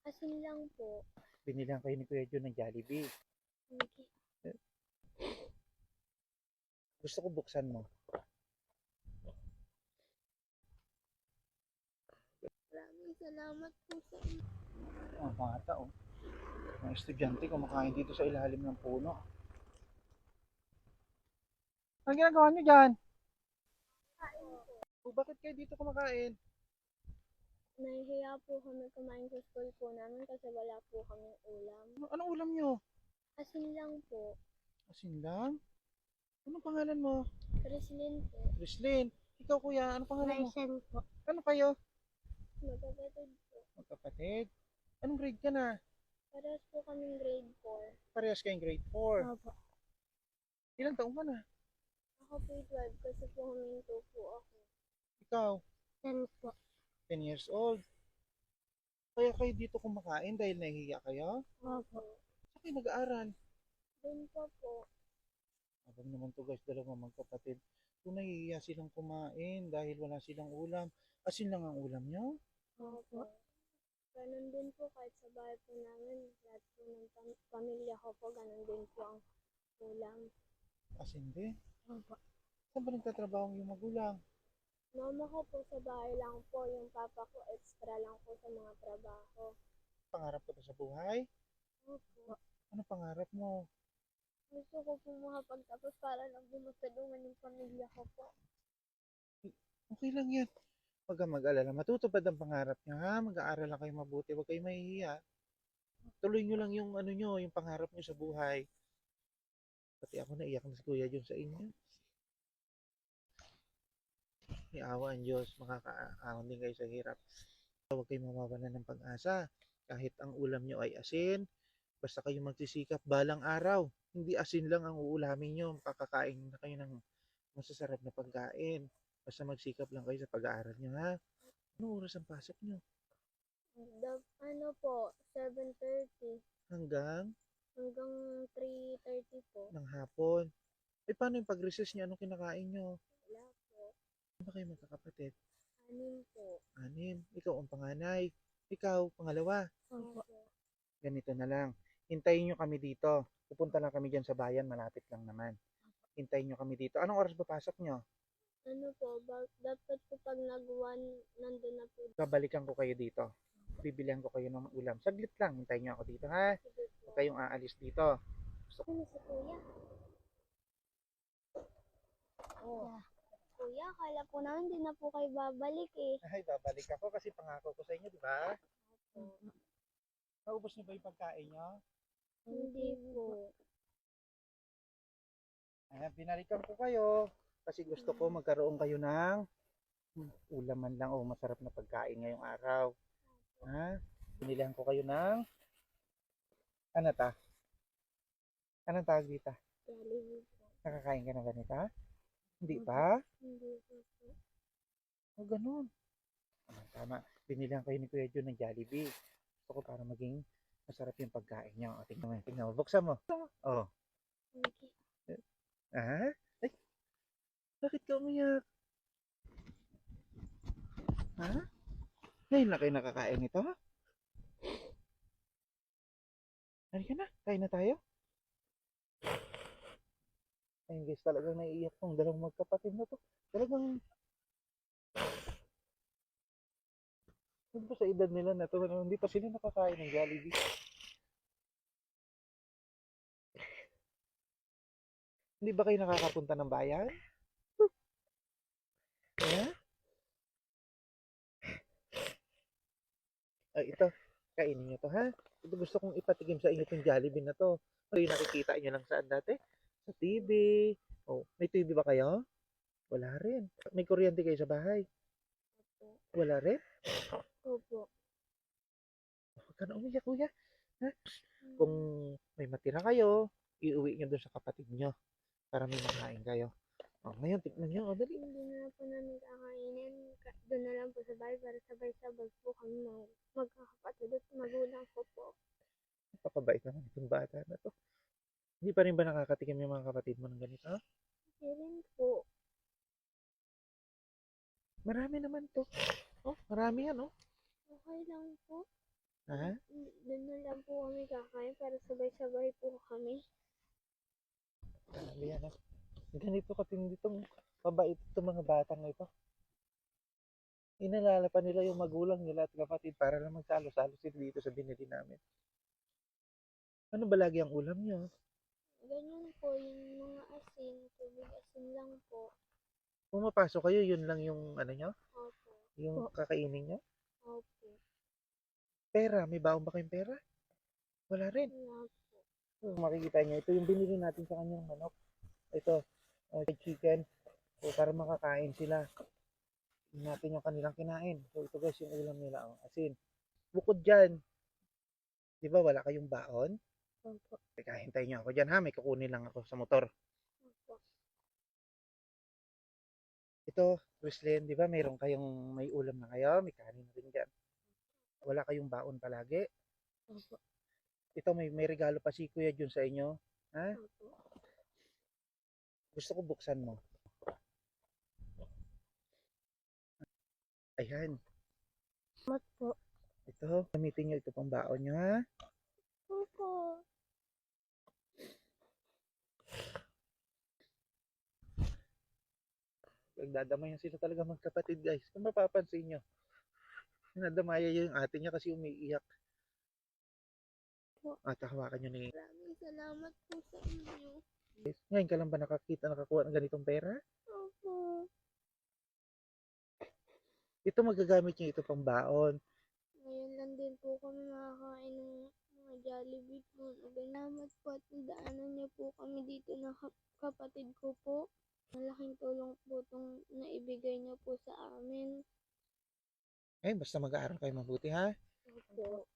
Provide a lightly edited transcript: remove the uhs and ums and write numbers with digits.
Asin lang po. Binilang kayo ni Kuya Jun ng Jollibee. Okay. Gusto ko buksan mo. Maraming salamat po sa inyo. Mga bata, oh. Mga estudyante kumakain dito sa ilalim ng puno. Ano ginagawa niyo dyan? O, bakit kayo dito kumakain? Nahihiya po kami kumain sa school po namin kasi wala po kaming ulam. Anong ulam niyo? Asin lang po. Asin lang? Anong pangalan mo? Krislin po. Rislin. Ikaw kuya, anong pangalan mo? Raisen po. Ano kayo? Magkapatid po. Magkapatid. Anong grade ka na? Parehas po kaming grade 4. Parehas kayong grade 4. Opo. Ilang taong ka na? Ako po 12 kasi po huminto po ako. Ikaw, 10 po. 10 years old. Kaya kayo dito kumakain dahil nahihiya kayo? Opo. Saan kayo nag-aaral? Doon pa po. Abang naman to guys, dalawang magkapatid. Kung nahihiya silang kumain dahil wala silang ulam. Asin lang ang ulam nyo? Opo. Ganun din po kahit sa bahay po namin. Lahat po ng pamilya ko po, ganun din po ang ulam. Asin din? Opo. Saan ba nagtatrabaho ang iyong magulang? Mama ko po sa bahay lang po, yung papa ko extra lang po sa mga trabaho. Pangarap ka ba sa buhay? Opo. Ano pangarap mo? Gusto ko po makapagtapos para lang po matulungan yung pamilya ko po. Okay lang yan. Huwag kang mag-alala. Matutupad ang pangarap niyo ha. Mag-aaral lang kayo mabuti. Huwag kayong mahihiya. Tuloy nyo lang yung ano nyo, yung pangarap nyo sa buhay. Pati ako naiyak na si Kuya Jun sa inyo. May awa ang Diyos. Makakaahon din kayo sa hirap. Huwag kayong mamawalan ng pag-asa. Kahit ang ulam nyo ay asin, basta kayo magsisikap balang araw. Hindi asin lang ang uulamin nyo. Kakakain na kayo ng masasarap na pagkain. Basta magsikap lang kayo sa pag-aaral nyo ha. Anong oras ang pasok nyo? Ano po, 7:30 Hanggang hanggang 3:30 po. ng hapon. Eh paano yung pag-recess nyo? Anong kinakain nyo? Wala po. Ano ba kayo magkakapatid? 6 po. 6. Ikaw ang panganay. Ikaw, pangalawa. Opo. Ganito na lang. Hintayin nyo kami dito. Pupunta lang kami dyan sa bayan. Malapit lang naman. Hintayin nyo kami dito. Anong oras ba pasok nyo? Ano po, dapat po pag nag-1, nandun na po. Babalikan ko kayo dito. Bibilihan ko kayo ng ulam. Saglit lang. Hintayin nyo ako dito ha. Sige po. Huwag kayong aalis dito. Ano si kuya? Oh. Kuya, akala po namin hindi na po kayo babalik eh. Ay, babalik ako kasi pangako ko sa inyo, di ba? Opo. Naubos niyo ba yung pagkain nyo? Hindi po. Ayan, binalikan ko kayo kasi gusto ko magkaroon kayo ng ulaman lang o masarap na pagkain ngayong araw. Ha? Binilihan ko kayo ng ano ta? Anong tawag dito? Jollibee po. Nakakain ka ng ganito? Hindi pa? Hindi po po. O ganun. Tama. Binilihan kayo ni Kuya Jun ng Jollibee. Gusto ko para maging masarap yung pagkain nyo. O, tingnan mo. Tingnan mo. Buksan mo. Oh. Okay. Ah? Ay, bakit ka umiyak? Ha? Ngayon na kayo nakakain ito? Halika na. Kain na tayo. Ayun guys, talagang naiiyak tong dalawang magkapatid na to. Talagang hindi pa sa edad nila na to, hindi pa sila nakakain ng Jollibee. Hindi ba kayo nakakapunta ng bayan? Yeah? Ay, ito. Kainin nyo to, ha? Ito gusto kong ipatigim sa inyo itong Jollibee na to. Ito yung nakikita nyo lang saan dati? Sa TV. Oh, may TV ba kayo? Wala rin. May kuryente kayo sa bahay? Opo. Wala rin? Opo. Huwag ka na umiyak, kuya. Ha? Kung may matira kayo, iuwi nyo doon sa kapatid nyo para may makain kayo. Oh, ngayon, tignan nyo. Oh, dali. Hindi na po namin kakainin. Doon na lang po sa bahay para sabay-sabay po kami magkakapatid at magulang ko po. Napakabait naman itong bata na to. Hindi pa rin ba nakakatikim yung mga kapatid mo ng ganito? Hindi rin po. Marami naman to. Oh, marami yan, oh. Okay lang po. Ha? Doon na lang po kami kakain para sabay-sabay po kami. Grabe yan, ha? Ganito katindi itong mabait itong mga batang ito. Inalala pa nila yung magulang nila at kapatid para lang magsalo-salo sila dito sa binili namin. Ano ba lagi ang ulam nyo? Ganyan po, yung mga asin, tubig asin lang po. Pumapasok kayo, yun lang yung ano nyo? Opo. Yung kakainin nyo? Opo. Pera, may baon ba kayong pera? Wala rin. Wala po. Kung makikita nyo, ito yung binili natin sa kanyang manok. Ito, chicken. So, para makakain sila. Tingnan natin yung kanilang kinain. So, ito guys, yung ulam nila, ang asin. Bukod dyan, di ba wala kayong baon? Opo. Teka, hintayin nyo ako dyan ha, may kukunin lang ako sa motor. Opo. Ito, Chrislyn, di ba mayroon kayong may ulam na kayo, may kanin na rin dyan. Wala kayong baon palagi. Opo. Ito, may regalo pa si Kuya Jun sa inyo. Ha? Opo. Gusto ko buksan mo. Ayan. Mat po. Ito, gamitin nyo ito pang baon nyo ha. Opo. Nagdadamayan sila talaga magkapatid guys. Kung mapapansin nyo, nadamaya yung ate niya kasi umiiyak. At hawakan nyo ni Maraming salamat po sa inyo. guys. Ngayon ka lang ba nakakuha ng ganitong pera? Opo. Ito magagamit nyo ito pang baon. Ngayon lang din po kami makakain ng mga Jollibee po. Salamat po at nadaanan niyo po kami dito ng kapatid ko po. Malaking tulong po itong naibigay niyo po sa amin. Basta mag-aaral kayo mabuti ha. Opo.